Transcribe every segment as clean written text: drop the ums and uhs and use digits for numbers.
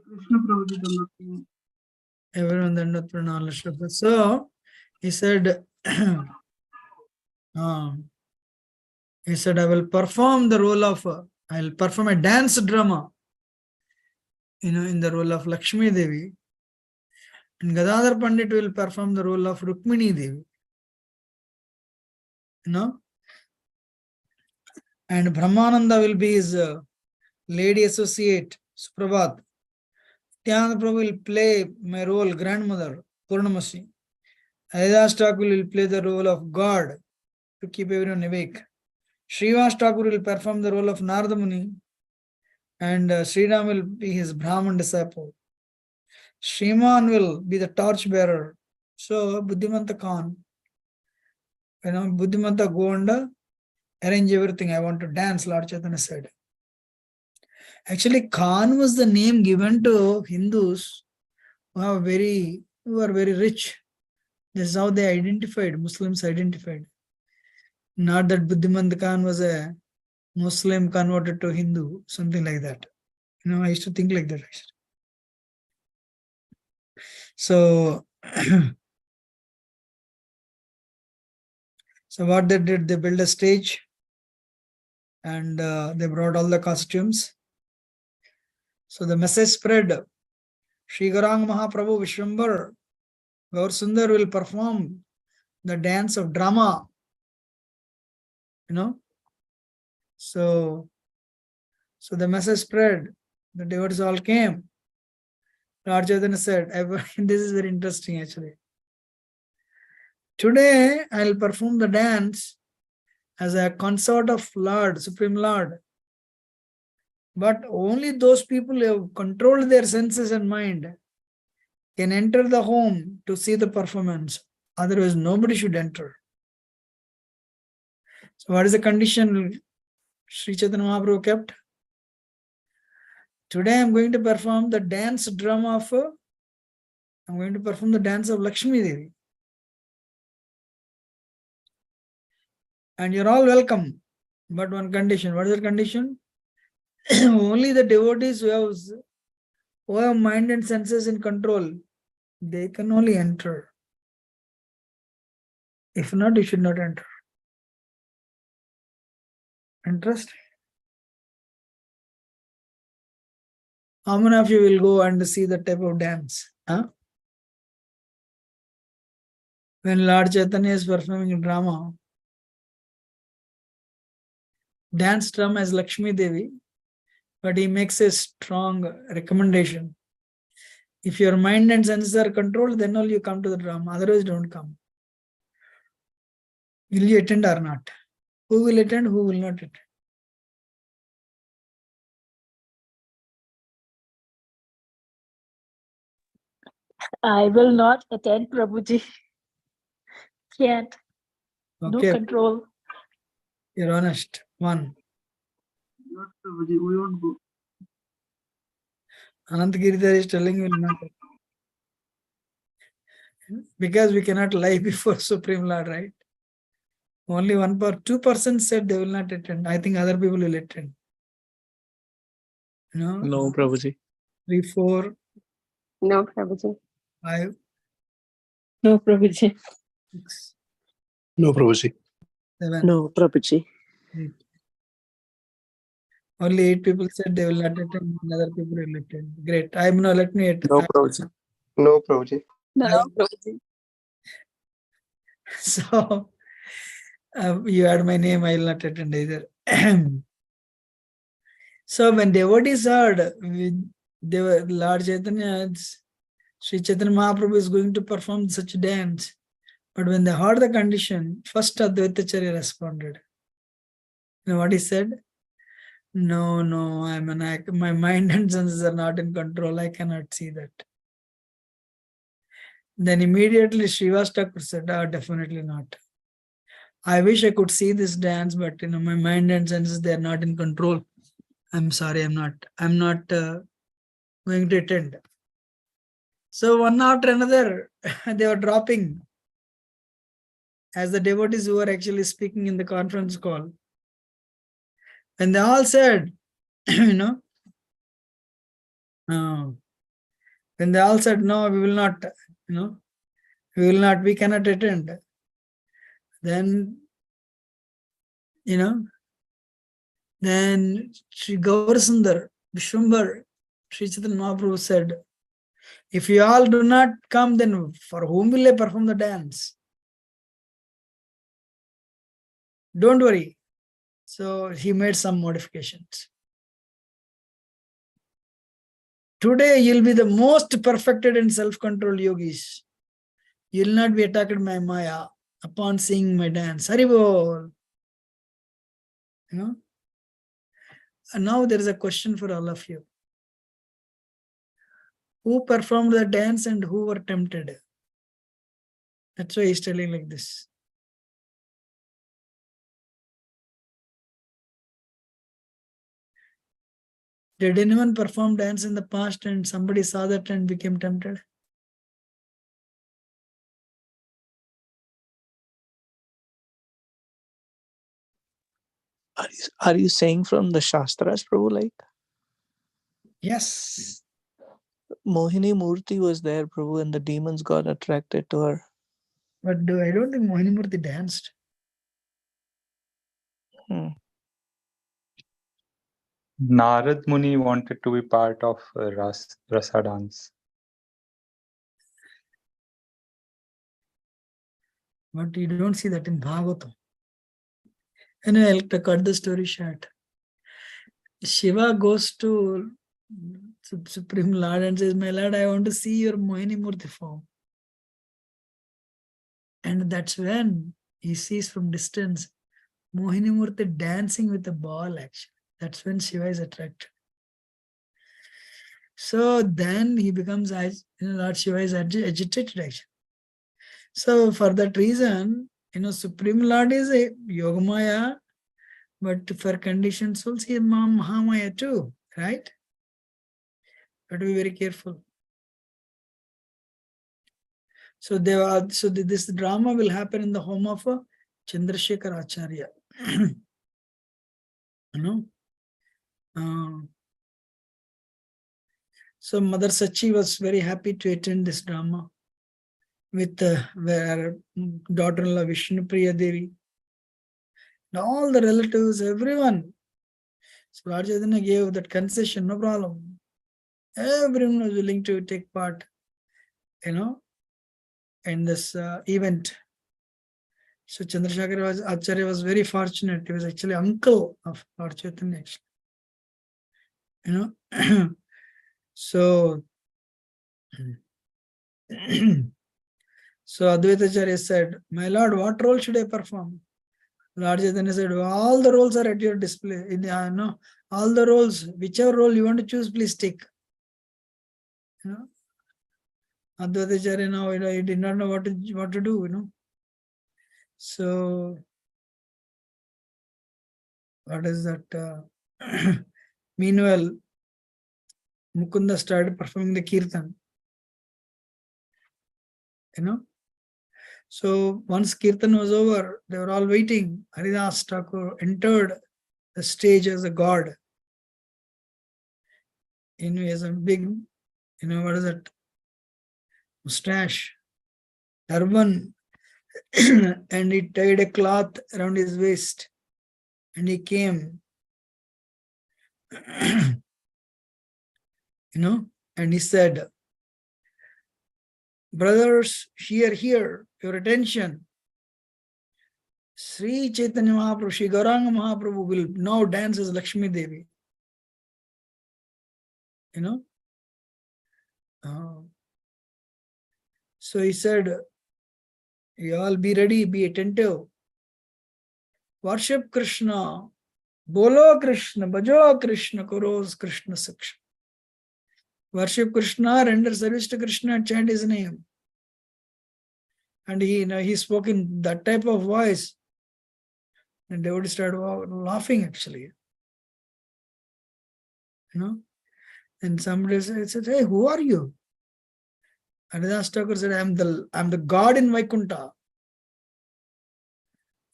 Krishna Prabhuji Dandavat. Everyone Dandavat Pranam. So he said, he said, I will perform the role of, I'll perform a dance drama, in the role of Lakshmi Devi. And Gadadhar Pandit will perform the role of Rukmini Devi. And Brahmananda will be his lady associate, Suprabhat. Nityananda Prabhu will play my role, grandmother, Purnamasi. Haridas Thakur will play the role of God to keep everyone awake. Srivas Thakur will perform the role of Narada Muni, and Sriram will be his Brahman disciple. Shriman will be the torch bearer. So Buddhimanta Khan, Buddhimanta go and arrange everything. I want to dance, Lord Chaitanya said. Actually, Khan was the name given to Hindus who are very rich. This is how they identified, Muslims identified. Not that Buddhimant Khan was a Muslim converted to Hindu, something like that. I used to think like that actually. So, so what they did, they built a stage and they brought all the costumes. So the message spread. Shri Gauranga Mahaprabhu Vishwambar Gaur Sundar will perform the dance of drama. So the message spread. The devotees all came. Lord Chaitanya said, this is very interesting actually. Today I'll perform the dance as a consort of Lord, Supreme Lord. But only those people who have controlled their senses and mind can enter the home to see the performance. Otherwise, nobody should enter. So what is the condition Sri Chaitanya Mahaprabhu kept? Today I'm going to perform the dance drama of, I'm going to perform the dance of Lakshmi Devi. And you're all welcome. But one condition. What is the condition? Only the devotees who have mind and senses in control, they can only enter. If not, you should not enter. Interesting. How many of you will go and see the type of dance? When Lord Chaitanya is performing a drama, dance drama as Lakshmi Devi, but he makes a strong recommendation. If your mind and senses are controlled, then only you come to the drama. Otherwise, don't come. Will you attend or not? Who will attend? Who will not attend? I will not attend, Prabhuji. Can't. Okay. No control. You're honest. One. Not Prabhuji, we won't go. Anant Giridhar is telling you will not. Because we cannot lie before Supreme Lord, right? Only 2% said they will not attend. I think other people will attend. No, Prabhuji. 3, 4. No, Prabhuji. 5. No, Prabhuji. 6. No, Prabhuji. 7. No, Prabhuji. 8. Only 8 people said they will not attend. Other people will attend. Great. Let me attend. No, Prabhuji. No, Prabhuji. No, Prabhuji. So, you add my name, I will not attend either. So, when devotees heard, they were Lord Chaitanya, Sri Chaitanya Mahaprabhu is going to perform such a dance. But when they heard the condition, first Advaitacharya responded. You know what he said? No, my mind and senses are not in control. I cannot see that. Then immediately Srivas Thakur said, definitely not. I wish I could see this dance, but my mind and senses, they are not in control. I'm sorry, I'm not going to attend. So one after another, they were dropping as the devotees who were actually speaking in the conference call. And they all said, When they all said, no, we will not, we cannot attend. Then, then Sri Gaurasundar, Vishwambar, Sri Chaitanya Mahaprabhu said, if you all do not come, then for whom will I perform the dance? Don't worry. So he made some modifications. Today you'll be the most perfected and self-controlled yogis. You'll not be attacked by Maya upon seeing my dance. Haribol. And now there is a question for all of you. Who performed the dance and who were tempted? That's why he's telling like this. Did anyone perform dance in the past and somebody saw that and became tempted? Are you saying from the Shastras, Prabhu? Like Yes. Mohini Murti was there, Prabhu, and the demons got attracted to her. But I don't think Mohini Murti danced. Narad Muni wanted to be part of Rasa dance. But you don't see that in Bhagavatam. Anyway, I'll cut the story short. Shiva goes to Supreme Lord and says, my Lord, I want to see your Mohini Murti form. And that's when he sees from distance Mohini Murti dancing with a ball, actually. That's when Shiva is attracted. So then he becomes, Lord Shiva is agitated, actually. So for that reason, Supreme Lord is a Yogamaya, but for conditioned souls, he is Mahamaya too, right? But be very careful. So this drama will happen in the home of Chandrasekhar Acharya. So Mother Sachi was very happy to attend this drama with her daughter-in-law Vishnupriya Devi. And all the relatives, everyone. So Lord Chaitanya gave that concession, no problem. Everyone was willing to take part, in this event. So Chandrasekhar Acharya was very fortunate. He was actually uncle of Lord Chaitanya, actually. So Advaita Acharya said, my Lord, what role should I perform? Lord Chaitanya said, all the roles are at your display. All the roles, whichever role you want to choose, please take. Advaita Acharya now, he did not know what to do, So, what is that? Meanwhile, Mukunda started performing the kirtan. So once kirtan was over, they were all waiting. Haridas Thakur entered the stage as a god. He has a big, what is that? Mustache, turban, and he tied a cloth around his waist. And he came, and he said, brothers, here, your attention. Sri Chaitanya Mahaprabhu, Sri Gauranga Mahaprabhu will now dance as Lakshmi Devi. So he said, you all be ready, be attentive. Worship Krishna, bolo Krishna, bhajo Krishna, kuros Krishna Saksha. Worship Krishna, render service to Krishna, chant his name. And he spoke in that type of voice. And they would start laughing, actually. And somebody said, hey, who are you? Haridas Thakur said, I'm the God in Vaikuntha.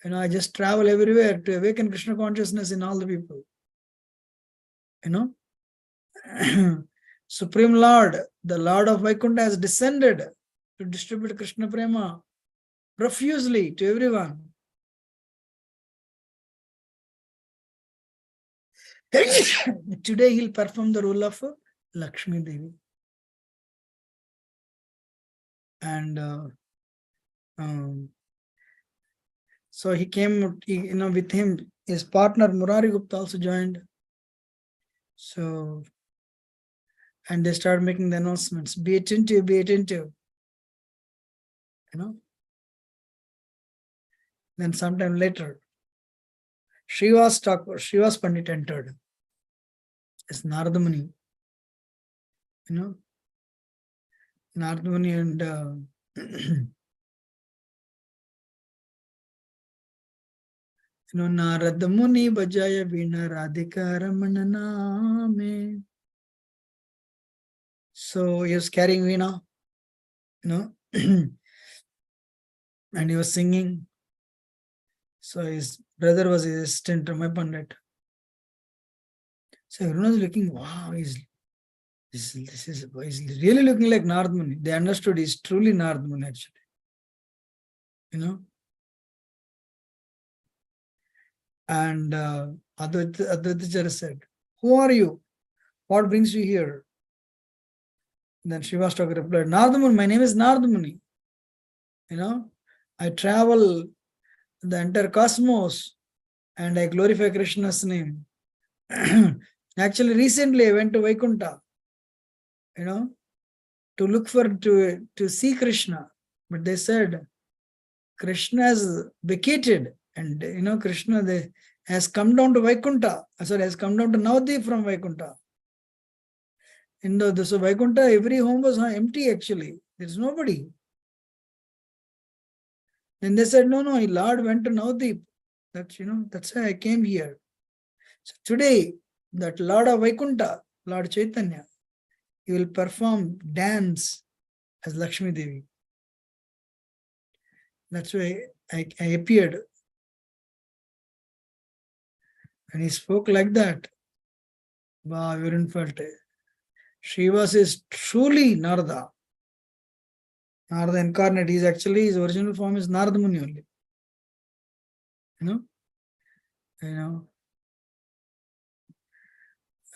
I just travel everywhere to awaken Krishna consciousness in all the people. Supreme Lord, the Lord of Vaikuntha, has descended to distribute Krishna Prema profusely to everyone. Today he'll perform the role of Lakshmi Devi. And so he came, with him, his partner Murari Gupta also joined. So, and they started making the announcements, be attentive, be attentive. Then sometime later, Srivas Pandit entered as Narada Muni. Narada Muni and Narada Muni Bajaya Veena Radhika Ramana Name. So he was carrying Veena, and he was singing. So his brother was his assistant, Ramay Pandit. So everyone was looking, wow, he's really looking like Narada Muni. They understood he's truly Narada Muni actually. And Advaitacharya said, who are you? What brings you here? Then Srivastava replied, Narada Muni, my name is Narada Muni. I travel the entire cosmos and I glorify Krishna's name. Actually, recently I went to Vaikuntha, to look to see Krishna. But they said, Krishna has vacated and, Krishna has come down to Vaikuntha. Has come down to Navadvip from Vaikuntha. So Vaikuntha, every home was empty actually. There's nobody. And they said, no, Lord went to Navadvip. That's why I came here. So today, that Lord of Vaikuntha, Lord Chaitanya, he will perform dance as Lakshmi Devi. That's why I appeared. And he spoke like that. Wow, everyone felt it. Srivas is truly Narada. Narada incarnate. His original form is Narada Muni only.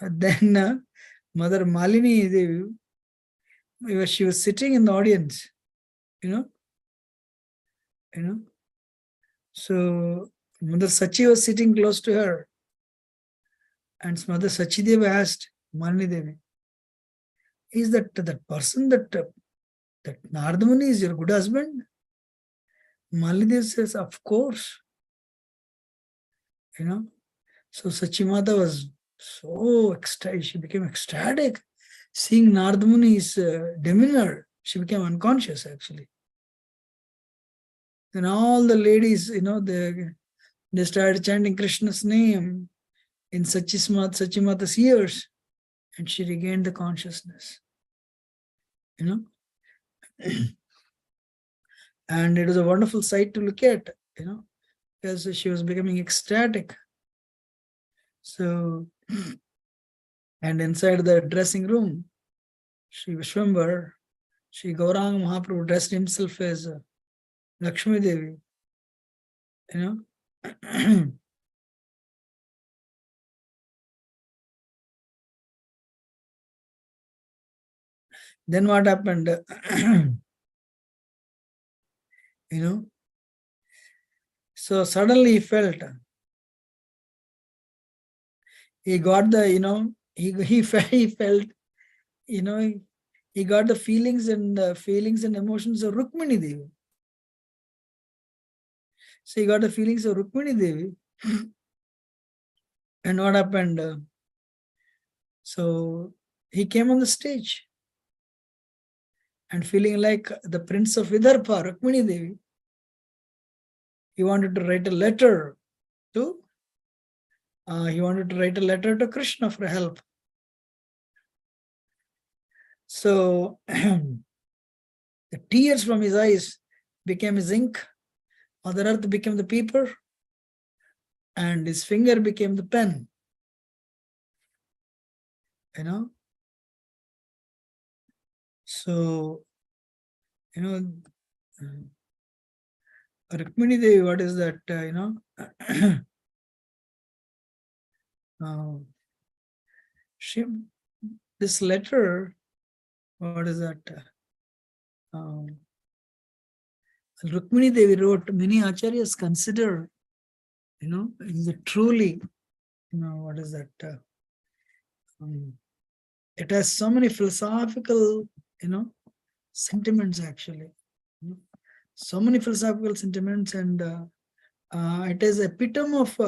Then Mother Malini Devi, she was sitting in the audience. So Mother Sachi was sitting close to her. And Mother Sachi Devi asked Malini Devi, is that person that Narada Muni is your good husband? Malini Devi says, of course. So Sachimata was so ecstatic. She became ecstatic. Seeing Narada Muni's demeanor, she became unconscious actually. Then all the ladies, they started chanting Krishna's name in Sachimata's ears, and she regained the consciousness. And it was a wonderful sight to look at, because she was becoming ecstatic. So, and inside the dressing room, Sri Vishwambar, Sri Gauranga Mahaprabhu dressed himself as Lakshmi Devi. Then what happened? So suddenly he felt, he got the, he felt, he got the feelings and emotions of Rukmini Devi. So he got the feelings of Rukmini Devi. And what happened? So he came on the stage and feeling like the prince of Vidarbha, Rukmini Devi. He wanted to write a letter to Krishna for help. So the tears from his eyes became his ink, Mother Earth became the paper, and his finger became the pen. So, Rukmini Devi, what is that, she, this letter, what is that? Rukmini Devi wrote, many acharyas consider, is it truly, what is that? It has so many philosophical, sentiments actually. So many philosophical sentiments, and it is a epitome of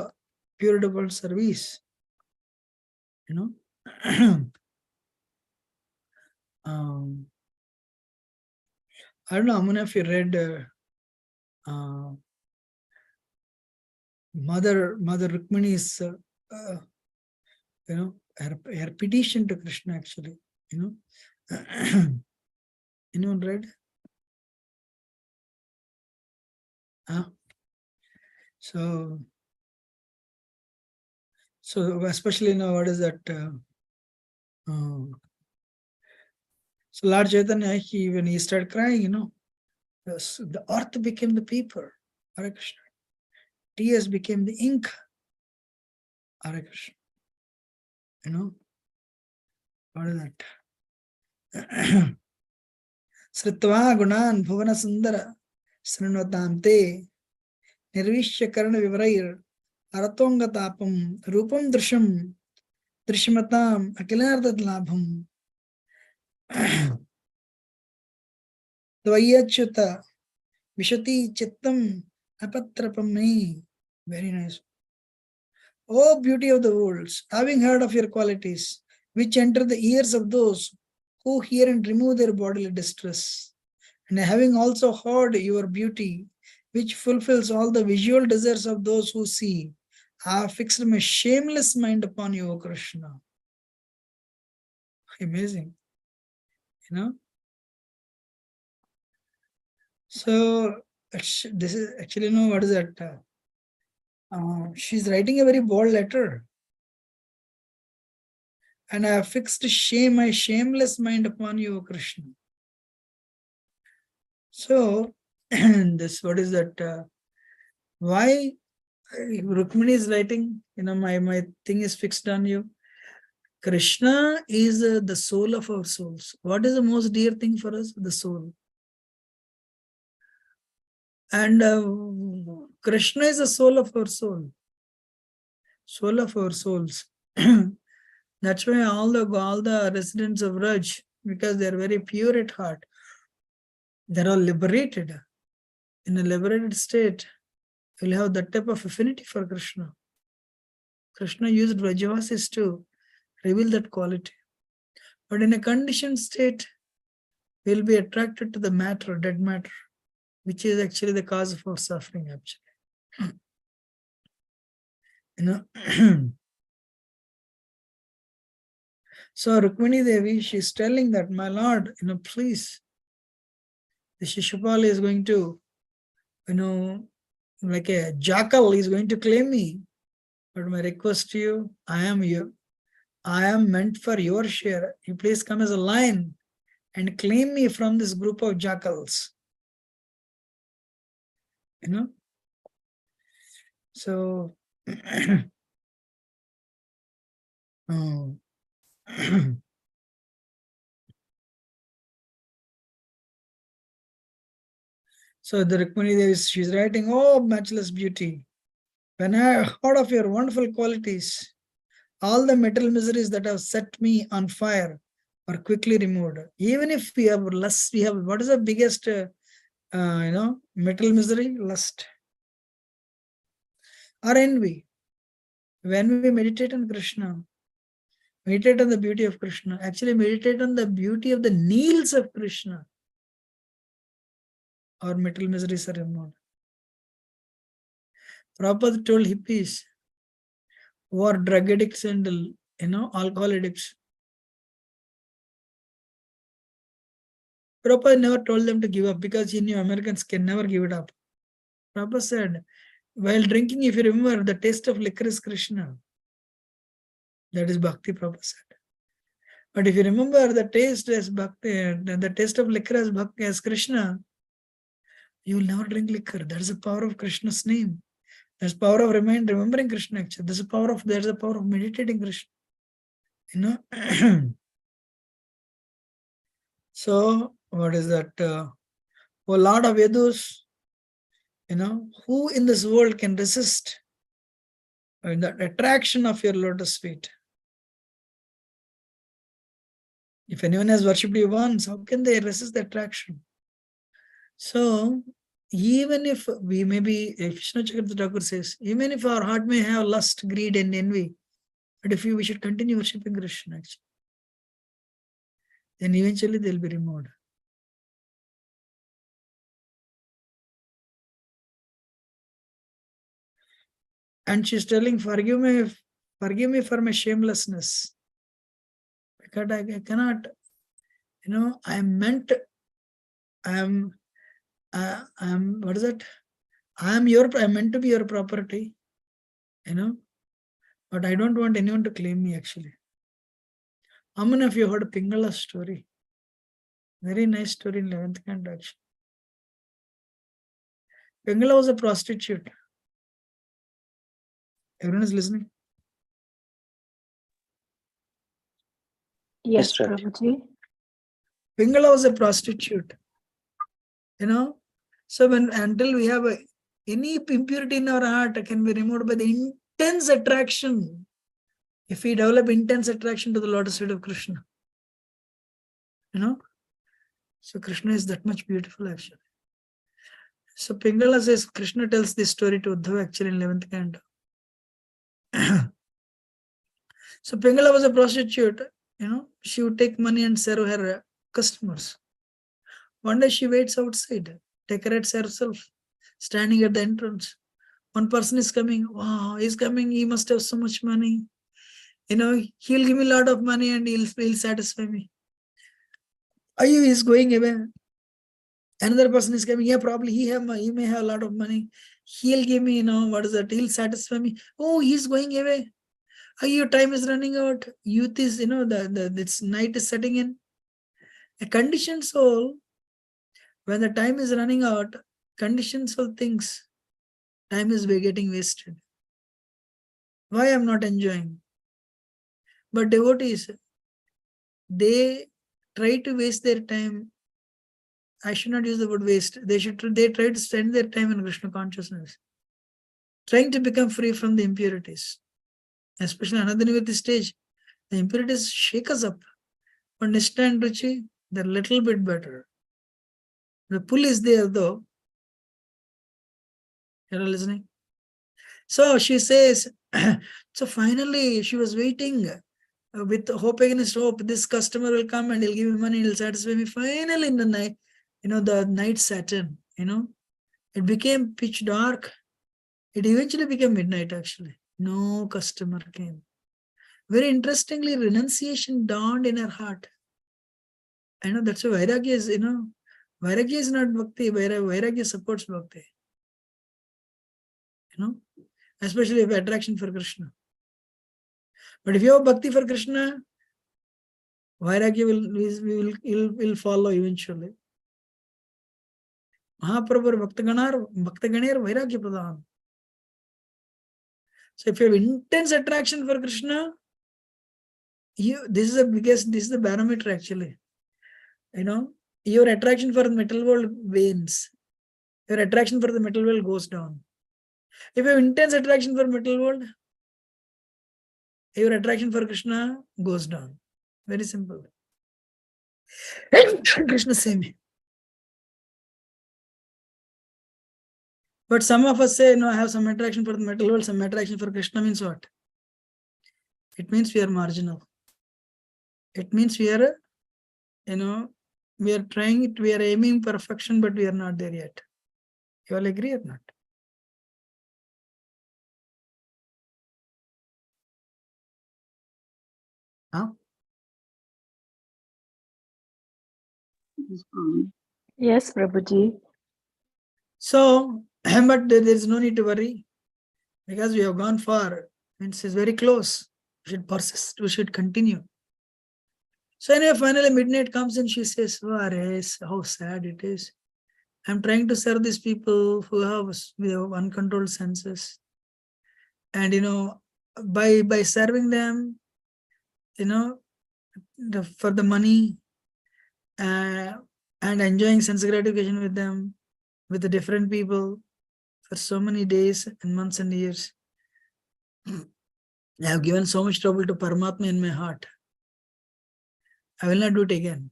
pure devout service. I don't know how many of you read Mother Rukmini's, her petition to Krishna actually. Anyone read? So especially what is that? So Lord Chaitanya, when he started crying, the earth became the paper. Hare Krishna. Tears became the ink. Hare Krishna. What is that? Sritva gunan bhuvana sundara srinotam te nirvishya karana vivrair aratonga tapam rupam drishmatam akilardat labham dvayachyuta vishati chittam apatrapam me. Very nice. Oh, beauty of the worlds, having heard of your qualities, which enter the ears of those who hear and remove their bodily distress, and having also heard your beauty, which fulfills all the visual desires of those who see, I have fixed my shameless mind upon you, O Krishna. Amazing. So, this is actually, what is that? She's writing a very bold letter. And I have fixed my shameless mind upon you, O Krishna. So, this, what is that? Why Rukmini is writing, my thing is fixed on you. Krishna is the soul of our souls. What is the most dear thing for us? The soul. And Krishna is the soul of our soul. Soul of our souls. That's why all the residents of Raj, because they are very pure at heart, they're all liberated. In a liberated state, you'll have that type of affinity for Krishna. Krishna used Vrajavasis to reveal that quality. But in a conditioned state, we'll be attracted to the matter, dead matter, which is actually the cause of our suffering, actually. So Rukmini Devi, she's telling that, my Lord, please, the Shishupal is going to, like a jackal, is going to claim me. But my request to you, I am meant for your share. You please come as a lion and claim me from this group of jackals. So so the Rukmini Devi, she's writing, oh, matchless beauty. When I heard of your wonderful qualities, all the material miseries that have set me on fire are quickly removed. Even if we have lust, what is the biggest, material misery? Lust or envy. When we meditate on Krishna, meditate on the beauty of Krishna, actually meditate on the beauty of the nails of Krishna, our material miseries are removed. Prabhupada told hippies who are drug addicts and alcohol addicts. Prabhupada never told them to give up because he knew Americans can never give it up. Prabhupada said, while drinking, if you remember, the taste of liquor is Krishna. That is Bhakti, Prabhupada said. But if you remember the taste as bhakti, the taste of liquor as bhakti as Krishna, you will never drink liquor. That is the power of Krishna's name. There's power of remembering Krishna actually. There's the power of meditating Krishna. You know. So what is that? Oh Lord of Yadus, who in this world can resist the attraction of your lotus feet? If anyone has worshipped you once, how can they resist the attraction? So even if we may be, Krishna Chakravarti Thakur says, even if our heart may have lust, greed and envy, but if we should continue worshipping Krishna actually, then eventually they'll be removed. And she's telling, forgive me for my shamelessness. Because I cannot, I'm meant to be your property, but I don't want anyone to claim me actually. How many of you heard Pingala's story? Very nice story in 11th canto actually. Pingala was a prostitute. Everyone is listening? Yes, That's right. Prabhuji. Pingala was a prostitute. So until we have any impurity in our heart can be removed by the intense attraction. If we develop intense attraction to the lotus feet of Krishna, so Krishna is that much beautiful actually. So Pingala says, Krishna tells this story to Uddhava actually in 11th canto. So Pingala was a prostitute, she would take money and serve her customers. One day she waits outside, decorates herself, standing at the entrance. One person is coming, wow, he's coming, he must have so much money. He'll give me a lot of money and he'll satisfy me. He's going away. Another person is coming, yeah, probably he may have a lot of money. He'll give me, he'll satisfy me. Oh, he's going away. Your time is running out. Youth is, this night is setting in. A conditioned soul, when the time is running out, conditioned soul thinks time is getting wasted. Why I'm not enjoying? But devotees, they try to waste their time. I should not use the word waste. They try to spend their time in Krishna consciousness, trying to become free from the impurities. Especially Anadhanivati stage, the impurities shake us up. But Nishta and Ruchi, they're a little bit better. The pull is there though. You're listening? So she says, so finally she was waiting with hope against hope. This customer will come and he'll give me money, he'll satisfy me. Finally in the night, the night set in, it became pitch dark. It eventually became midnight actually. No customer came. Very interestingly, renunciation dawned in her heart. That's why Vairagya is, Vairagya is not bhakti, Vairagya supports bhakti. Especially if attraction for Krishna. But if you have bhakti for Krishna, Vairagya will follow eventually. Mahaprabhu Bhaktaganer Vairagya Pradhan. So if you have intense attraction for Krishna, this is the barometer actually. Your attraction for the metal world wanes. Your attraction for the metal world goes down. If you have intense attraction for metal world, your attraction for Krishna goes down. Very simple. Krishna same. But some of us say, I have some attraction for the metal world, some attraction for Krishna means what? It means we are marginal. It means we are, we are trying it, we are aiming perfection, but we are not there yet. You all agree or not? Huh? Yes, Prabhuji. Yes, Prabhuji. So, but there is no need to worry because we have gone far. Means it's very close. We should persist. We should continue. So anyway, finally midnight comes and she says, "Oh, how sad it is. I'm trying to serve these people who have uncontrolled senses. And by serving them, for the money, uh, and enjoying sense gratification with them, with the different people for so many days and months and years, I have given so much trouble to Paramatma in my heart. I will not do it again.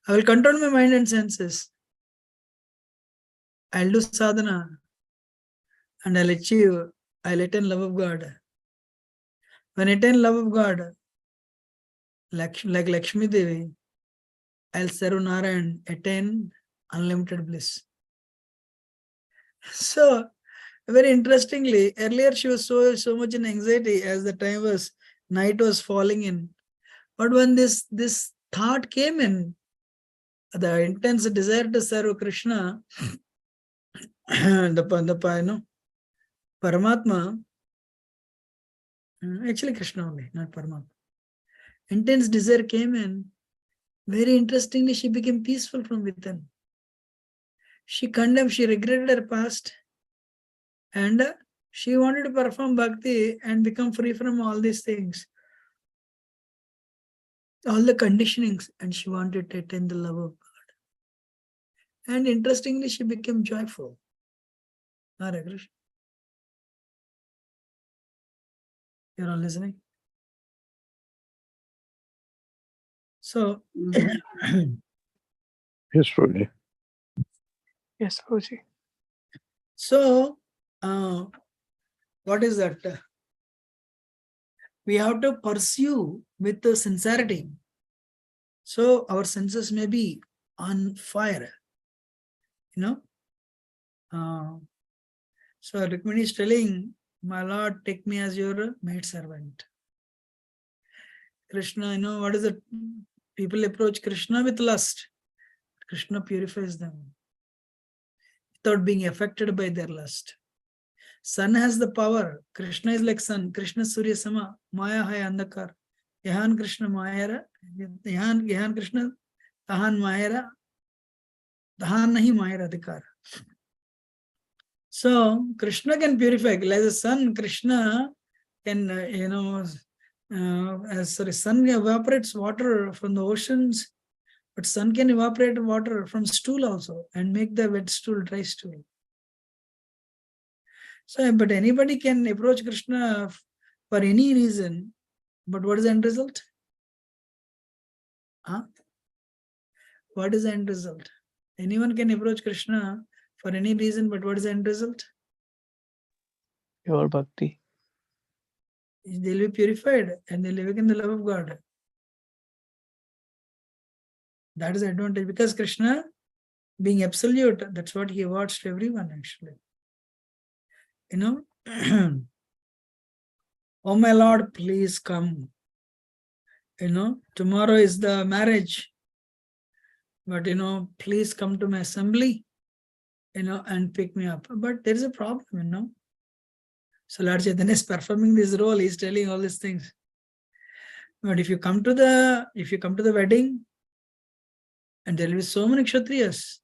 I will control my mind and senses. I'll do sadhana and I'll attain love of God. When I attain love of God, like Lakshmi Devi, I'll serve Narayan, attain unlimited bliss." So, very interestingly, earlier she was so much in anxiety as the night was falling in. But when this thought came in, the intense desire to serve Krishna, the Paramatma, actually Krishna only, not Paramatma. Intense desire came in. Very interestingly, she became peaceful from within. She regretted her past, and she wanted to perform bhakti and become free from all these things, all the conditionings, and she wanted to attain the love of God. And interestingly, she became joyful. Hare Krishna. You're all listening? So, Yes, Prabhuji. Yes, Prabhuji. so what is that? We have to pursue with the sincerity. So our senses may be on fire. So Rukmini is telling, "My Lord, take me as your maid servant." Krishna, what is it? People approach Krishna with lust. Krishna purifies them without being affected by their lust. Sun has the power. Krishna is like sun. Krishna Surya Sama. Maya hai andakar. Yahan Krishna Mayara. Yahan Krishna. Tahan Mayara. Tahan nahi Mayara adhikar. So Krishna can purify. Like the sun, Krishna can, sun evaporates water from the oceans, but sun can evaporate water from stool also and make the wet stool dry stool. So, but anybody can approach Krishna for any reason, but what is the end result? What is the end result? Anyone can approach Krishna for any reason, but what is the end result? Pure bhakti. They'll be purified and they'll live in the love of God. That is the advantage, because Krishna, being absolute, that's what he awards to everyone actually. Oh my Lord, please come. Tomorrow is the marriage, but please come to my assembly, and pick me up. But there is a problem, So Lord Chaitanya is performing this role, he's telling all these things. But if you come to the wedding, and there will be so many Kshatriyas,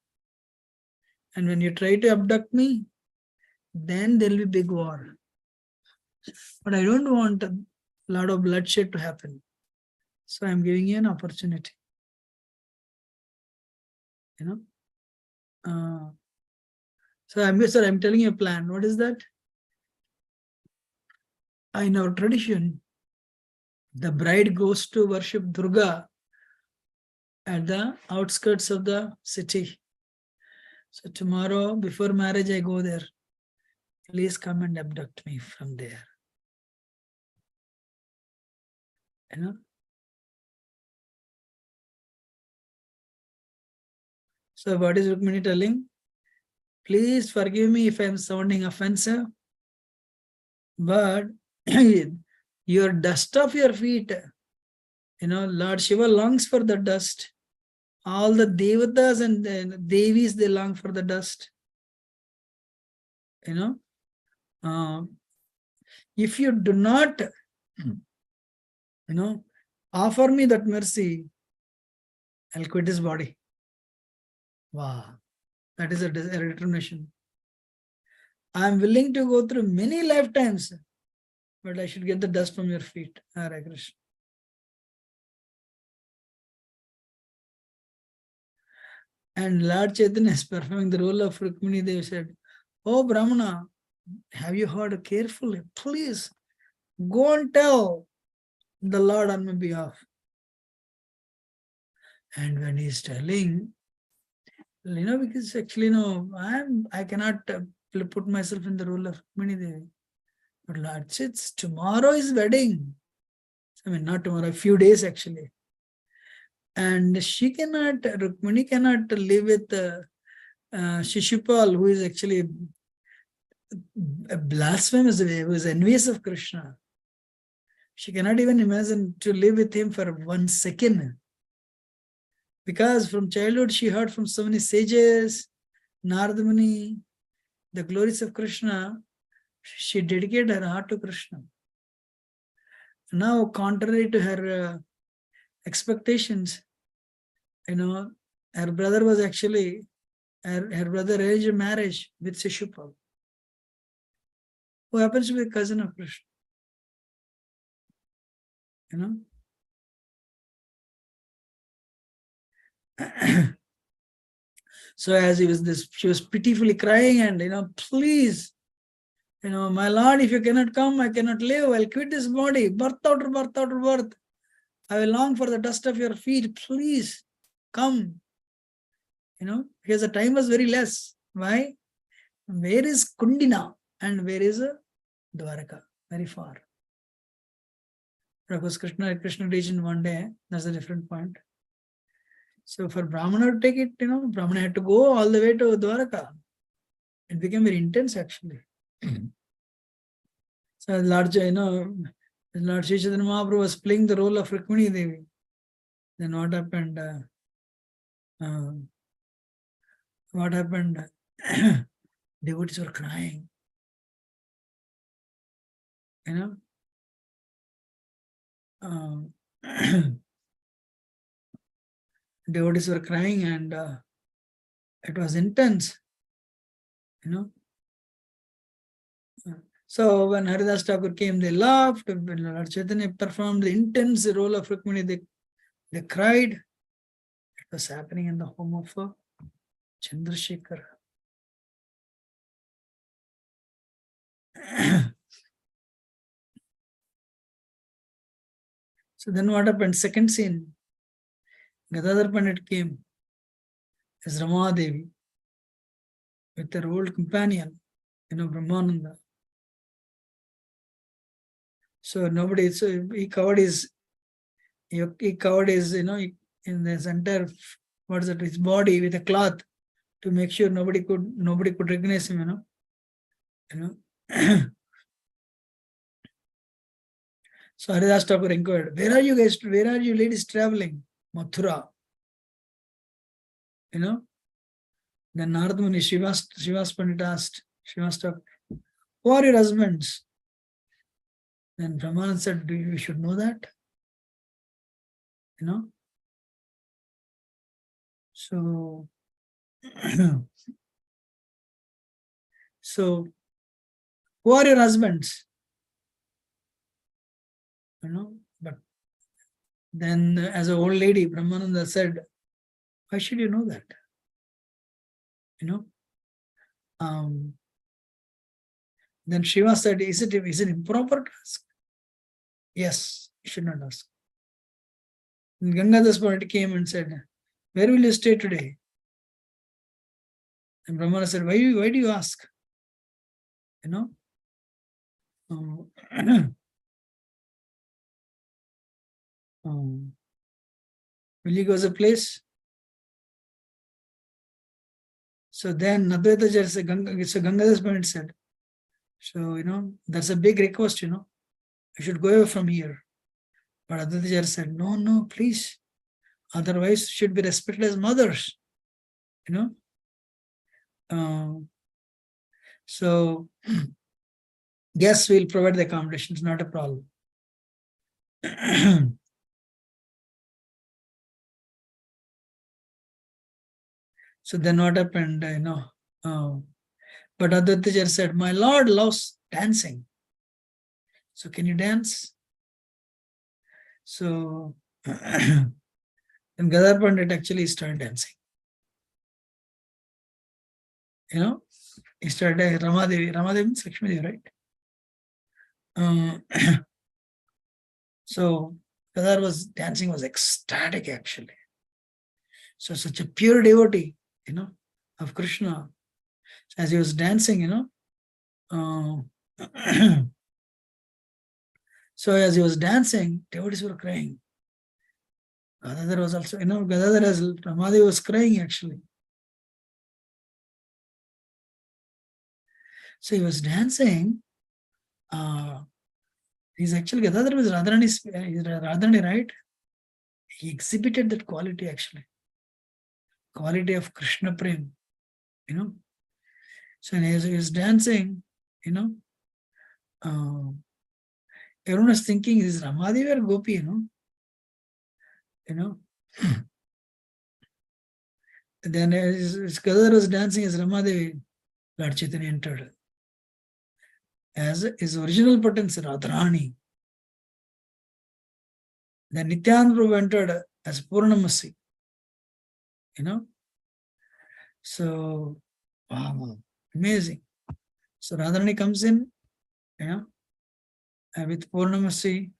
and when you try to abduct me, then there will be big war. But I don't want a lot of bloodshed to happen. So I'm giving you an opportunity. So I'm telling you a plan. What is that? In our tradition, the bride goes to worship Durga at the outskirts of the city. So tomorrow, before marriage, I go there. Please come and abduct me from there. So what is Rukmini telling? Please forgive me if I'm sounding offensive, but your dust of your feet, Lord Shiva longs for the dust. All the devatas and the devis, they long for the dust. If you do not, offer me that mercy, I'll quit this body. Wow, that is a determination. I'm willing to go through many lifetimes, but I should get the dust from your feet. Hare Krishna. And Lord Chaitanya is performing the role of Rukmini. They said, "Oh Brahmana, have you heard carefully? Please go and tell the Lord on my behalf." And when he's telling, because actually, I cannot put myself in the role of Rukmini Devi. But Lord says, tomorrow is wedding. I mean, not tomorrow, a few days actually. And Rukmini cannot live with Shishupal, who is actually a blasphemous, who is envious of Krishna. She cannot even imagine to live with him for 1 second. Because from childhood, she heard from so many sages, Narada Muni, the glories of Krishna. She dedicated her heart to Krishna. Now, contrary to her expectations, her brother was actually, her brother arranged a marriage with Shishupal, who happens to be a cousin of Krishna. So as she was pitifully crying and, please, my Lord, if you cannot come, I cannot live. I'll quit this body, birth after birth after birth. I will long for the dust of your feet. Please come. Because the time was very less. Why? Where is Kundina and where is Dwaraka? Very far. Because Krishna reached in 1 day. That's a different point. So for Brahmana to take it, Brahmana had to go all the way to Dwaraka. It became very intense actually. So Lord Sri Chaitanya Mahaprabhu was playing the role of Rukmini Devi. Then what happened? Devotees were crying. Devotees were crying and it was intense. So when Haridas Thakur came, they laughed. When Lord Chaitanya performed the intense role of Rukmini, they cried. It was happening in the home of Chandrasekhar. So then what happened? Second scene, Gadadhar Pandit came as Rama Devi with her old companion, Brahmananda. So he covered his, in this entire, his body with a cloth to make sure nobody could recognize him, So Haridas Thakur inquired, where are you ladies traveling? Mathura. Then Narada Muni, Srivas Pandit asked, Srivas Thakur, who are your husbands? Then Brahmananda said, you should know that. So, who are your husbands? But then as an old lady, Brahmananda said, why should you know that? Then Shiva said, is it improper to ask? Yes, you should not ask. And Gangadhar Pandit came and said, where will you stay today? And Brahmana said, why do you ask? Will you go to a place? So then Advaita said, Gangadhar Pandit said, so, that's a big request, you should go away from here. But Advaita said, no, please. Otherwise, should be respected as mothers, So, yes, we'll provide the accommodations, not a problem. So then what happened, but Advaita said, my Lord loves dancing. So can you dance? So and Gadar Pandit actually started dancing. He started Ramadevi. Ramadevi means Lakshmi Devi, right? So Gadar was dancing, was ecstatic actually. So such a pure devotee, of Krishna. As he was dancing, so as he was dancing, devotees were crying. Gadadhar was also, Gadadhar as Ramadevi was crying actually. So he was dancing. He's actually Gadadhar was Radharani, right? He exhibited that quality actually. Quality of Krishna Prem, So as he was dancing, everyone was thinking, is Ramadevi or Gopi, Then as Gadadhar was dancing as Ramadevi, Lord Chaitanya entered as his original potency, Radharani. Then Nityananda Prabhu entered as Purnamasi, So, wow, amazing. So Radharani comes in, with Purnamasi.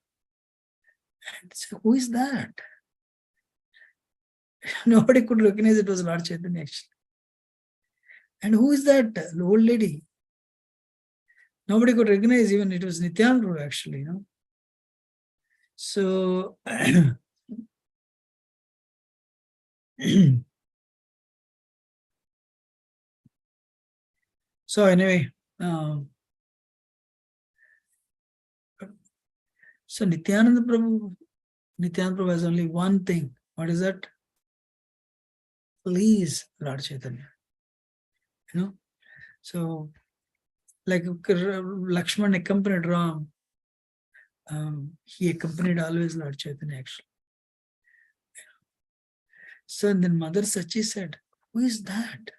And say, who is that? Nobody could recognize it was Lord Chaitanya actually. And who is that old lady? Nobody could recognize even it was Nityananda Prabhu actually, So so anyway, so Nityananda Prabhu has only one thing. What is that? Please, Lord Chaitanya. So like Lakshman accompanied Ram, he accompanied always Lord Chaitanya actually. So then Mother Sachi said, who is that?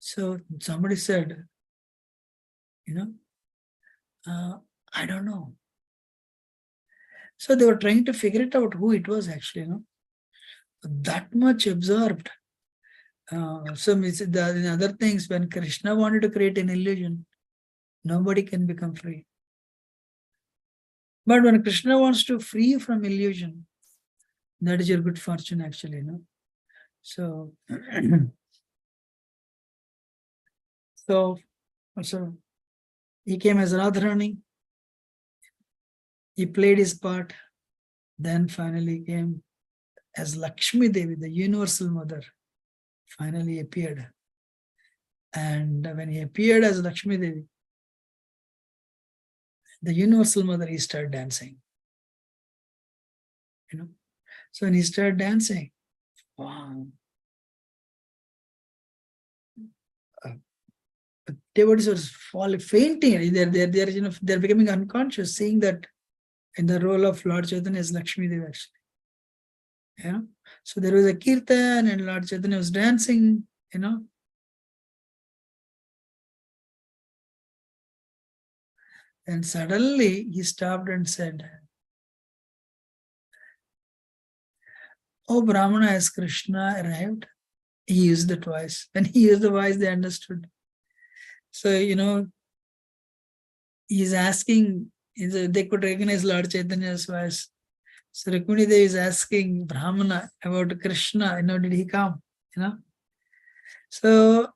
So somebody said, I don't know. So they were trying to figure it out who it was actually, that much absorbed. So in other things, when Krishna wanted to create an illusion, nobody can become free. But when Krishna wants to free you from illusion, that is your good fortune actually, So, so he came as Radharani. He played his part. Then finally came as Lakshmi Devi, the universal mother, finally appeared. And when he appeared as Lakshmi Devi, the universal mother, he started dancing. So when he started dancing, wow. Devotees were fainting. They're becoming unconscious, seeing that in the role of Lord Chaitanya is Lakshmi Devi actually. So there was a kirtan and Lord Chaitanya was dancing, And suddenly he stopped and said, oh, Brahmana, has Krishna arrived? He used the voice. When he used the voice, they understood. So, he's asking, they could recognize Lord Chaitanya's voice. So Rukmini Devi is asking Brahmana about Krishna, did he come? So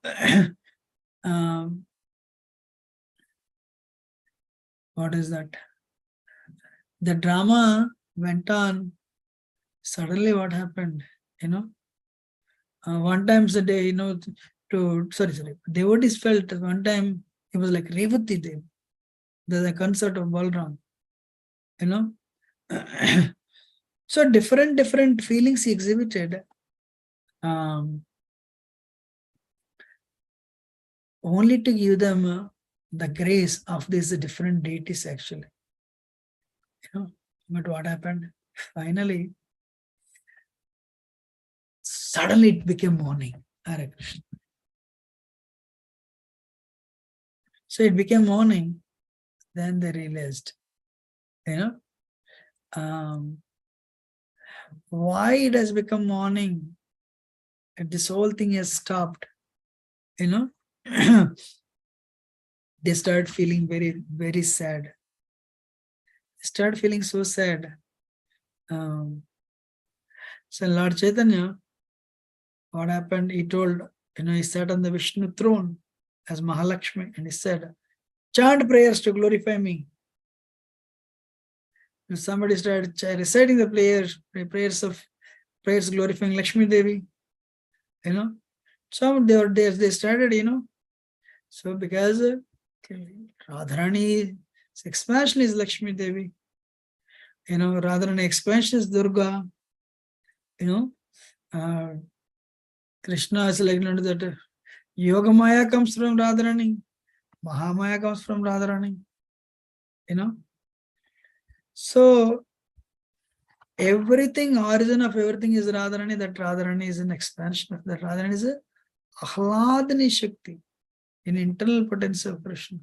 what is that? The drama went on. Suddenly what happened? One time a day, devotees felt one time it was like Revati Dev. There's a concert of Balram. So different feelings he exhibited. Only to give them the grace of these different deities actually. But what happened? Finally, suddenly it became morning. Hare Krishna. So it became morning. Then they realized, why it has become morning. And this whole thing has stopped. They start feeling very, very sad. They start feeling so sad. So Lord Chaitanya, what happened? He told, he sat on the Vishnu throne as Mahalakshmi, and he said, chant prayers to glorify me. And somebody started reciting the prayers glorifying Lakshmi Devi. So they started, so because Radharani's expansion is Lakshmi Devi, Radharani expansion is Durga, Krishna is like that Yoga Maya comes from Radharani, Mahamaya comes from Radharani, So everything, origin of everything is Radharani, that Radharani is an expansion, that Radharani is a Ahladani Shakti, in internal potential of Krishna.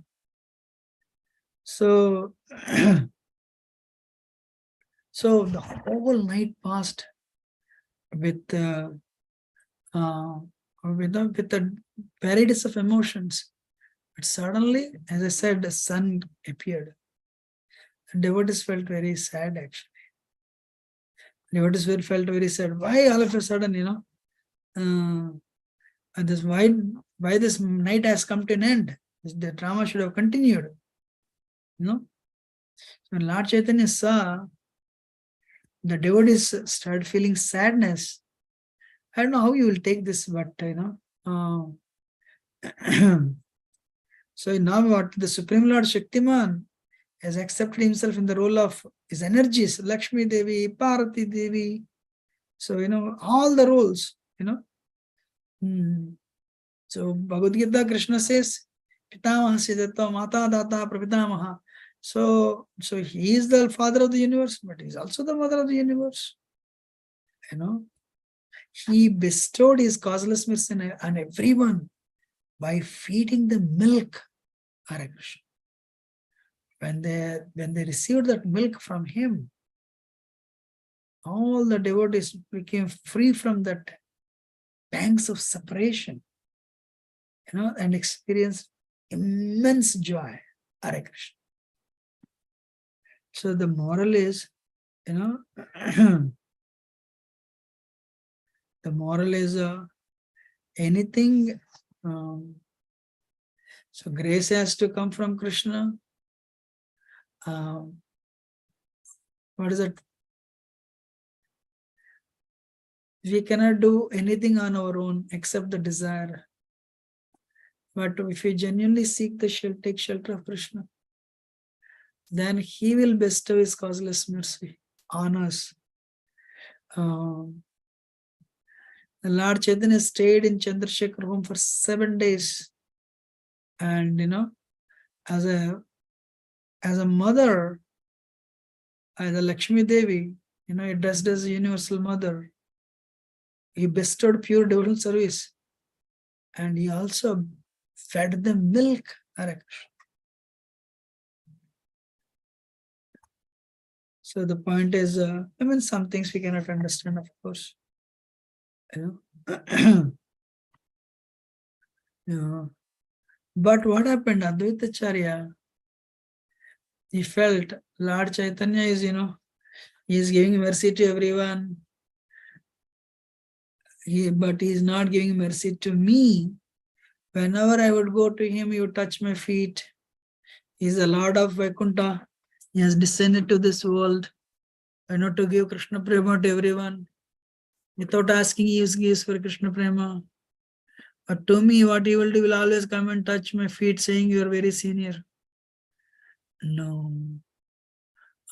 So, so the whole night passed with the varieties of emotions. But suddenly, as I said, the sun appeared. The devotees felt very sad actually. Devotees felt very sad. Why all of a sudden, this why this night has come to an end? The drama should have continued. So Lord Chaitanya saw the devotees start feeling sadness. I don't know how you will take this, but so now what the Supreme Lord Shaktiman has accepted himself in the role of his energies, Lakshmi Devi, Parvati Devi. So all the roles, So Bhagavad Gita, Krishna says, Pitamaha Siddhartha Mata Data Prapitamaha. So he is the father of the universe, but he is also the mother of the universe. He bestowed his causeless mercy on everyone by feeding the milk. Hare Krishna. When they received that milk from him, all the devotees became free from that pangs of separation, and experienced immense joy. Hare Krishna. So the moral is, the moral is anything. So grace has to come from Krishna. What is it? We cannot do anything on our own except the desire. But if we genuinely seek take shelter of Krishna, then he will bestow his causeless mercy on us. The Lord Chaitanya stayed in Chandrasekhar home for 7 days. And as a mother, as a Lakshmi Devi, dressed as a universal mother, he bestowed pure devotional service. And he also fed them milk. So the point is, some things we cannot understand, of course. But what happened? Advaita Acharya, he felt Lord Chaitanya is, he is giving mercy to everyone. But he is not giving mercy to me. Whenever I would go to him, he would touch my feet. He is the Lord of Vaikuntha. He has descended to this world, to give Krishna Prema to everyone. Without asking, he gives for Krishna Prema. But to me, what he will do, will always come and touch my feet, saying, you are very senior. No.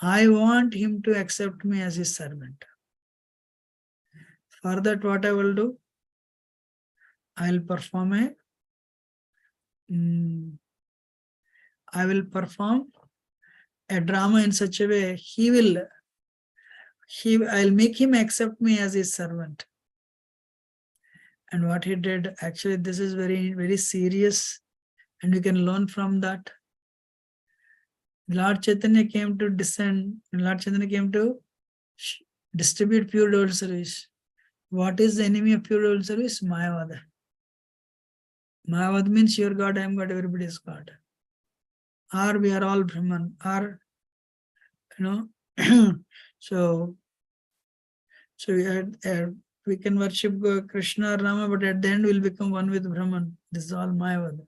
I want him to accept me as his servant. For that, what I will do? I will perform a drama in such a way, I'll make him accept me as his servant. And what he did, actually, this is very, very serious, and we can learn from that. Lord Chaitanya came to descend, Lord Chaitanya came to distribute pure devotional service. What is the enemy of pure devotional service? Mayavad. Mayavad means your God, I am God, everybody is God. Or we are all Brahman. Or, so we can worship Krishna or Rama, but at the end we'll become one with Brahman. This is all Mayavad.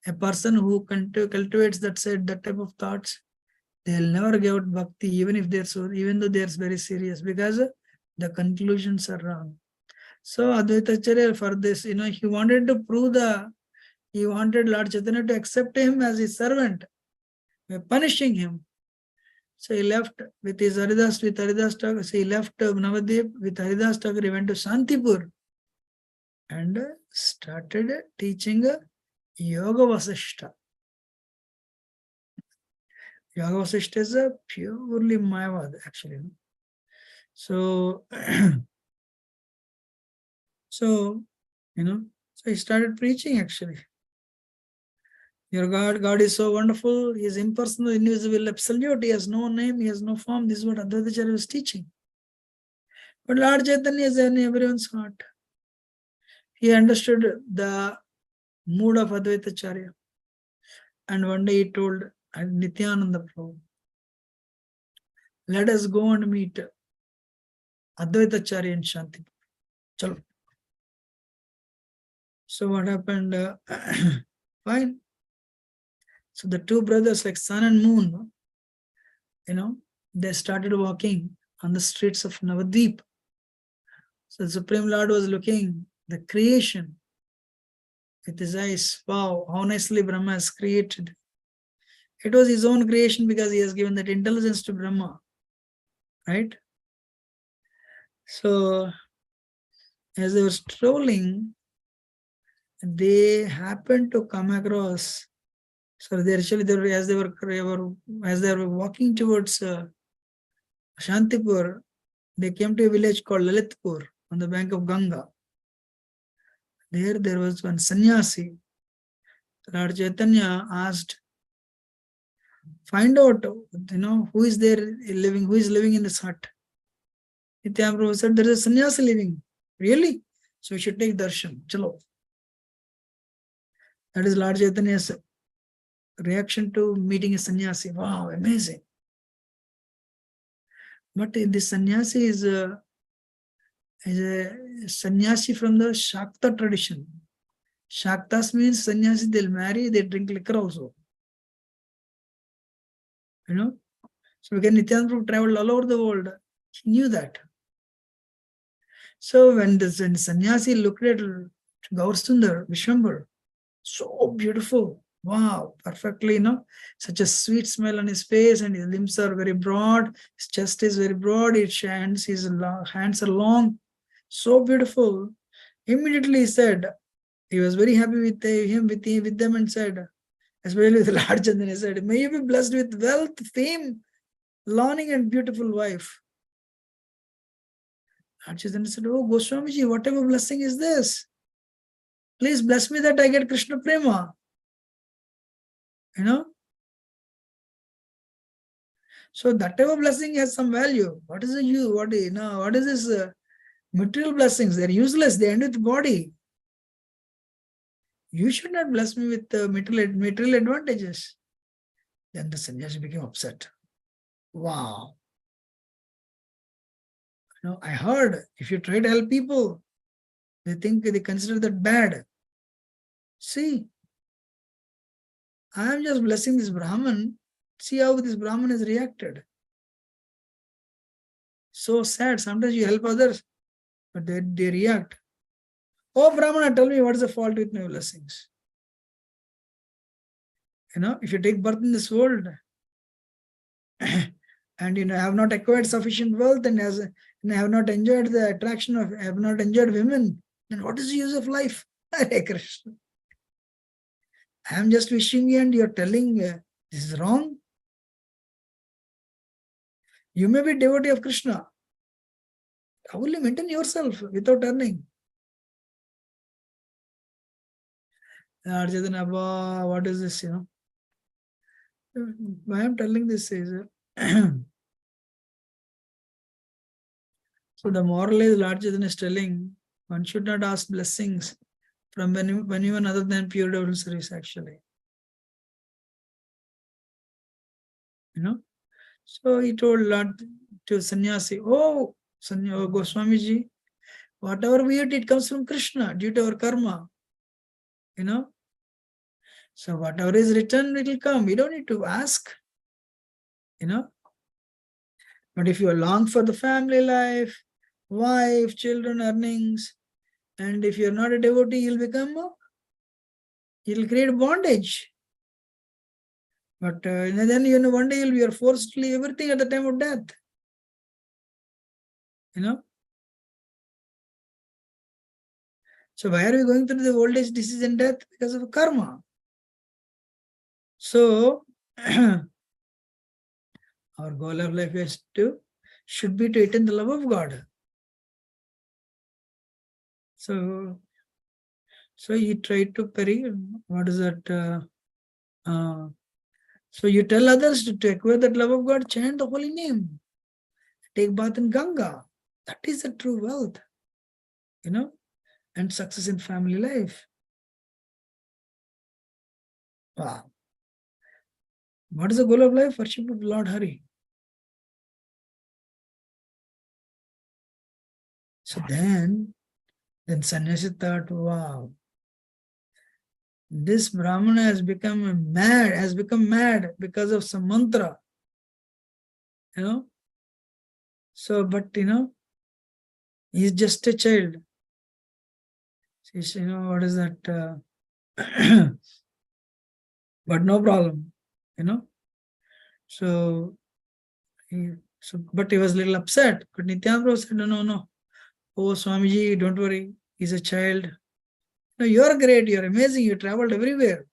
A person who cultivates that type of thoughts, they'll never give out bhakti, even though they're very serious, because the conclusions are wrong. So Advaita Acharya, for this, he wanted to prove he wanted Lord Chaitanya to accept him as his servant by punishing him. So he left with Haridas Thakur. So he left Navadvip with Haridas Thakur. He went to Shantipur and started teaching Yoga Vasishta. Yoga Vasishta is a purely Mayavad, actually. So, so he started preaching, actually. Your God is so wonderful. He is impersonal, invisible, absolute. He has no name, he has no form. This is what Advaita Acharya was teaching. But Lord Chaitanya is in everyone's heart. He understood the mood of Advaita Acharya. And one day he told Nityananda Prabhu, let us go and meet Advaita Acharya in Shantipur. Chalo. So what happened? Fine. So the two brothers, like sun and moon, they started walking on the streets of Navadvip. So the Supreme Lord was looking the creation with his eyes. Wow, how nicely Brahma has created. It was his own creation because he has given that intelligence to Brahma. Right? So as they were strolling, they happened to come across. So as they were walking towards Shantipur, they came to a village called Lalitpur on the bank of Ganga. There was one sannyasi. Lord Chaitanya asked, find out, who is living in this hut. Nityananda Prabhu said, there is a sannyasi living. Really? So we should take darshan. Chalo. That is Lord Chaitanya's reaction to meeting a sannyasi. Wow, amazing. But this sannyasi is a sannyasi from the Shakta tradition. Shaktas means sannyasi, they'll marry, they drink liquor also. So when Nityananda Prabhu traveled all over the world, he knew that. So when the sannyasi looked at Gaur Sundar, Vishwambar, so beautiful. Wow, perfectly, such a sweet smile on his face, and his limbs are very broad, his chest is very broad, his hands are long, so beautiful. Immediately he said, he was very happy with them, and said, especially with Lord Chaitanya, he said, may you be blessed with wealth, fame, learning, and beautiful wife. Lord Chaitanya said, oh Goswamiji, whatever blessing is this? Please bless me that I get Krishna Prema. So that type of blessing has some value. What is this material blessings? They're useless. They end with body. You should not bless me with material advantages. Then the sannyasi became upset. Wow. I heard if you try to help people, they consider that bad. See, I am just blessing this Brahman. See how this Brahman has reacted. So sad. Sometimes you help others, but they react. Oh Brahmana, tell me what is the fault with my blessings? If you take birth in this world and have not acquired sufficient wealth and have not enjoyed the attraction have not enjoyed women, then what is the use of life? Hare Krishna. I am just wishing you and you're telling this is wrong. You may be devotee of Krishna. How will you maintain yourself without earning? Lord Chaitanya, what is this, Why I'm telling this is, so the moral is Lord Chaitanya is telling, one should not ask blessings from anyone other than pure devotable service, actually. So he told Lord to sannyasi, oh Goswamiji, whatever we eat, it comes from Krishna due to our karma. So whatever is written, it will come. We don't need to ask. But if you long for the family life, wife, children, earnings, and if you're not a devotee, you'll create bondage. But then, one day you're forced to leave everything at the time of death. So why are we going through the old age, disease, and death? Because of karma. So our goal of life should be to attain the love of God. So he tried to pray. What is that? So you tell others to acquire that love of God, chant the holy name, take bath in Ganga. That is the true wealth, and success in family life. Wow. What is the goal of life? Worship of Lord Hari. So then sannyasi thought, wow, this Brahmana has become mad because of some mantra. So, but he's just a child. What is that? But no problem, So, but he was a little upset. But Nityananda said, no. Oh, Swamiji, don't worry. He's a child. No, you're great. You're amazing. You traveled everywhere.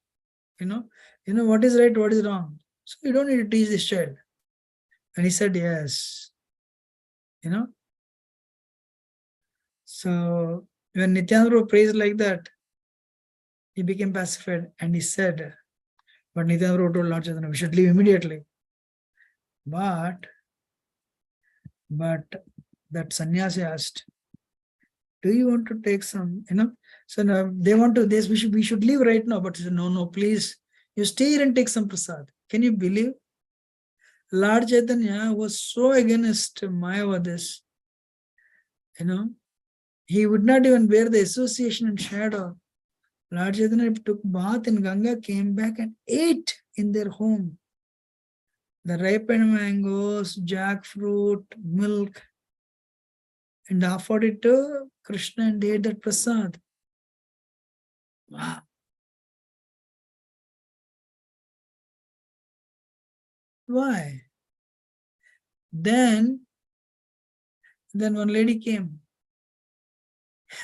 What is right, what is wrong. So you don't need to teach this child. And he said, yes. So when Nityananda praised like that, he became pacified and he said, but Nityananda told Lord Chaitanya, we should leave immediately. But that sannyasi asked, do you want to take some, So now they want to this, we should leave right now. But he said, no, please, you stay here and take some prasad. Can you believe? Lord Chaitanya was so against Mayavadis, he would not even bear the association and shadow. Lord Chaitanya took bath in Ganga, came back and ate in their home. The ripened mangoes, jackfruit, milk, and offered it to Krishna and ate that prasad. Wow. Why? Then one lady came.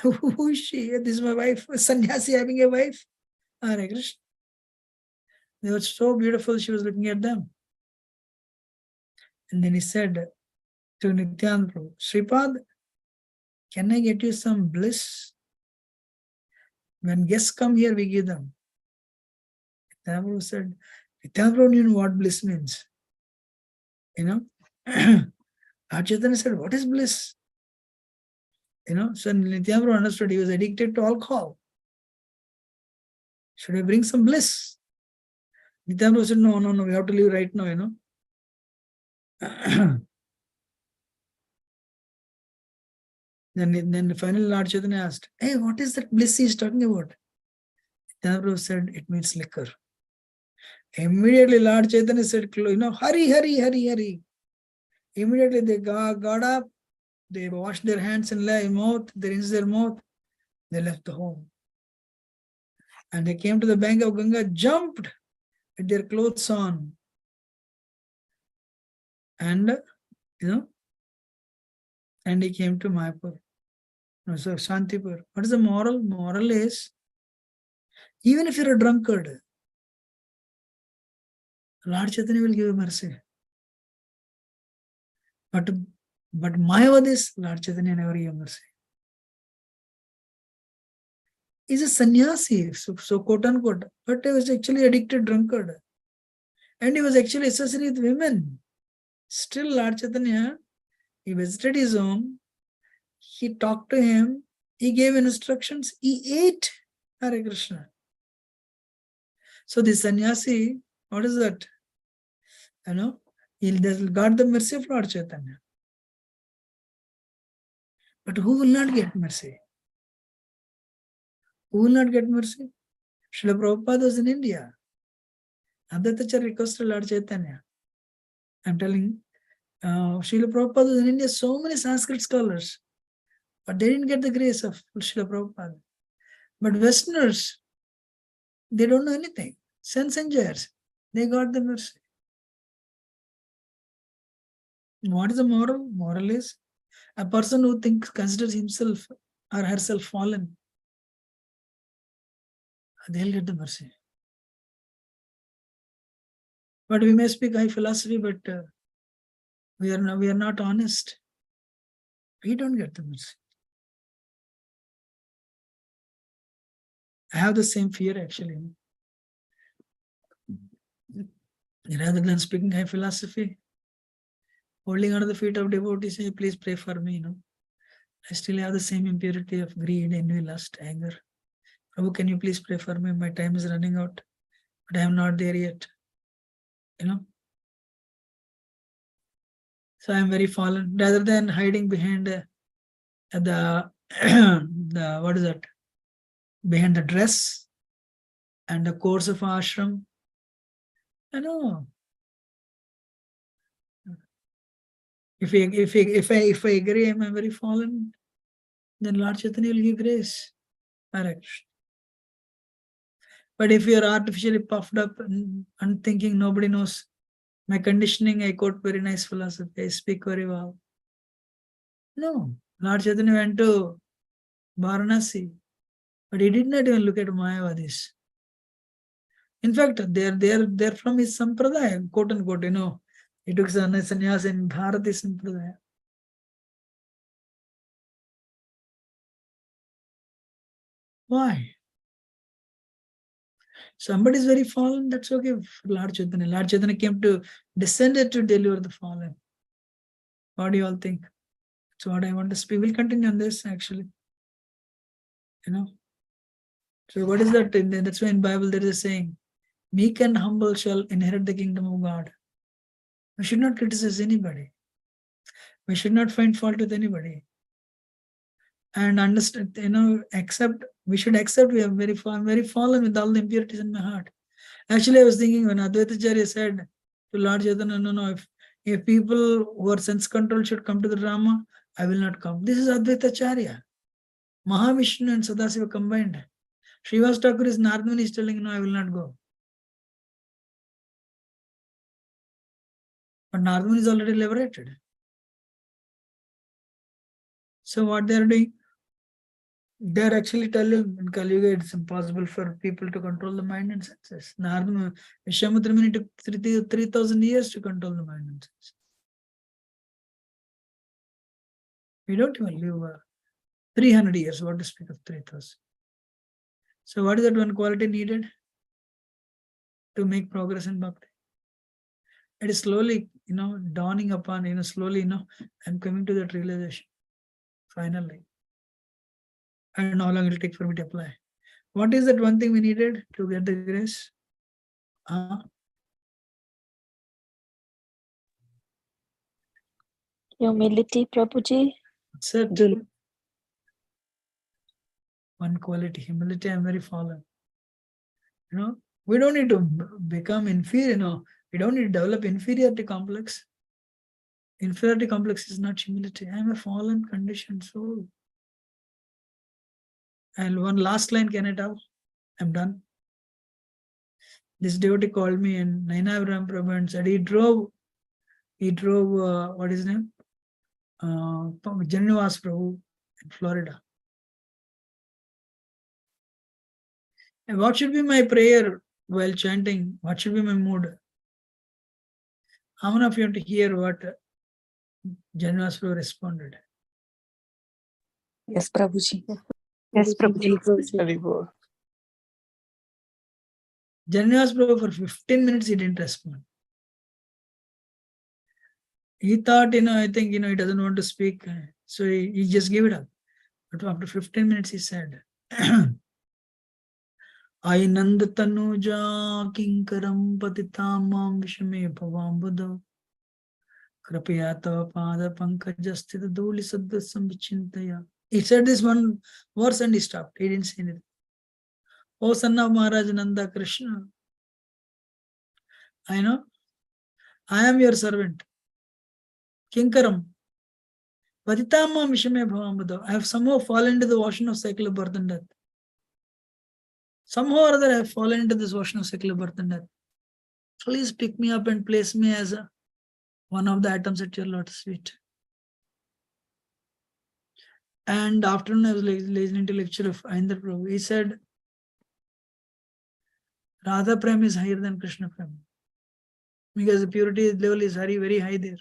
Who is she? This is my wife. A sannyasi having a wife. Hare Krishna. They were so beautiful, she was looking at them. And then he said to Nityananda, Sripad, can I get you some bliss? When guests come here, we give them. Nityananda said, Nityananda, you know what bliss means? Lord Chaitanya said, what is bliss? So Nityananda understood he was addicted to alcohol. Should I bring some bliss? Nityananda said, no, we have to leave right now, Then finally Lord Chaitanya asked, hey, what is that bliss he is talking about? Nityananda said, it means liquor. Immediately Lord Chaitanya said, hurry. Immediately they got up, they washed their hands and mouth, they rinsed their mouth, they left the home. And they came to the bank of Ganga, jumped with their clothes on. And, and he came to Mayapur. So Shantipur. What is the moral? Moral is, even if you're a drunkard, Lord Chaitanya will give you mercy. But Mayavadis, Lord Chaitanya never gave mercy. He's a sannyasi, so quote unquote, but he was actually addicted drunkard. And he was actually associated with women. Still, Lord Chaitanya, he visited his home, he talked to him, he gave instructions, he ate Hare Krishna. So the sannyasi, what is that? He got the mercy of Lord Chaitanya. But who will not get mercy? Who will not get mercy? Srila Prabhupada was in India. Advaitacharya requested Lord Chaitanya. I'm telling, Srila Prabhupada was in India, so many Sanskrit scholars, but they didn't get the grace of Srila Prabhupada. But Westerners, they don't know anything. Sense engineers, they got the mercy. What is the moral? Moral is a person who considers himself or herself fallen, they'll get the mercy. But we may speak high philosophy, but we are not honest. We don't get the mercy. I have the same fear actually. Rather than speaking high philosophy, holding on to the feet of devotees, say, please pray for me. I still have the same impurity of greed, envy, lust, anger. Prabhu, can you please pray for me? My time is running out, but I am not there yet. So I am very fallen. Rather than hiding behind the what is that? Behind the dress and the course of ashram. If I agree I'm very fallen, then Lord Chaitanya will give grace. Correct. But if you are artificially puffed up and thinking nobody knows my conditioning, I quote very nice philosophy, I speak very well. No, Lord Chaitanya went to Varanasi, but he did not even look at Mayavadis. In fact, they're from his sampradaya, quote unquote, he took sannyas in Bharati sampradaya. Why? Somebody is very fallen, that's okay for Lord Chaitanya. Lord Chaitanya came to descended to deliver the fallen. What do you all think? That's what I want to speak. We'll continue on this actually. So what is that? That's why in Bible there is a saying, meek and humble shall inherit the kingdom of God. We should not criticize anybody. We should not find fault with anybody. And understand, we should accept I'm very fallen with all the impurities in my heart. Actually, I was thinking when Advaitacharya said to Lord Chaitanya, no, if people who are sense control should come to the drama, I will not come. This is Advaitacharya. Mahavishnu and Sadasiva combined. Srivas Thakur is Nardmani is telling, no, I will not go. But Nardmani is already liberated. So what they are doing? They are actually telling in Kali Yuga it's impossible for people to control the mind and senses. Vishwamitra Muni took 3,000 years to control the mind and senses. We don't even live 300 years, what to speak of 3,000. So what is that one quality needed to make progress in bhakti? It is slowly, dawning upon, slowly, I'm coming to that realization. Finally. I don't know how long it will take for me to apply. What is that one thing we needed to get the grace? Humility, Prabhuji. That's it. One quality, humility. I'm very fallen. We don't need to become inferior. We don't need to develop inferiority complex. Inferiority complex is not humility. I'm a fallen conditioned soul. And one last line can I tell? I'm done. This devotee called me and Nainabram Prabhu and said he drove, what is his name? Janivas Prabhu in Florida. And what should be my prayer while chanting? What should be my mood? How many of you want to hear what Janvas Prabhu responded. Yes, Prabhuji. Yes, Prabhuji. Haribol. Janvas Prabhu for 15 minutes he didn't respond. He thought, I think, he doesn't want to speak. So he just gave it up. But after 15 minutes he said, Ainand tanuja kinkaram patitamam vishame bhavam buddha kripaya tava pada pankajastita dhuli saddasam vichintaya. He said this one verse and he stopped. He didn't say anything. O son of Maharaj Nanda Krishna, I am your servant. Kinkaram. Patitamam vishame bhavam buddha. I have somehow fallen into the ocean of secular birth and death. Somehow or other I have fallen into this ocean of secular birth and death. Please pick me up and place me as one of the atoms at your lotus feet. And afternoon I was listening to lecture of Ayendra Prabhu. He said, Radha Prem is higher than Krishna Prem. Because the purity level is very, very high there.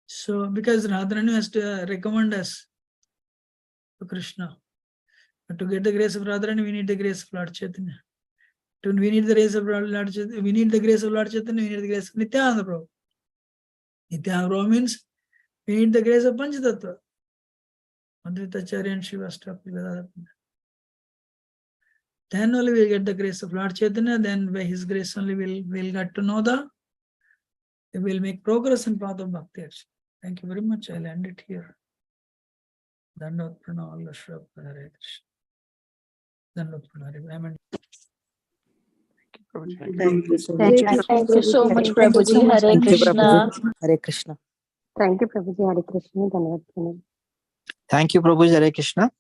So, because Radharani has to recommend us to Krishna. But to get the grace of Radharani, we need the grace of Lord Chaitanya. We need the grace of Lord Chaitanya. We need the grace of Lord Chaitanya. We need the grace of Nityananda Prabhu. Nityananda Prabhu means we need the grace of Panchatattva. Advaitacharya and Shivastha. Then only we will get the grace of Lord Chaitanya. Then by his grace only we'll get to know we will make progress in path of bhakti. Thank you very much. I'll end it here. Dandot Pranam Shra Hare Krishna. Dandot Pranam. Thank you so much, Prabhuji. Hare Thank you, Krishna. Prabhuji. Hare Krishna. Thank you, Prabhuji. Hare Krishna. Dhanavad Pranam. Thank you, Prabhuji. Hare Krishna.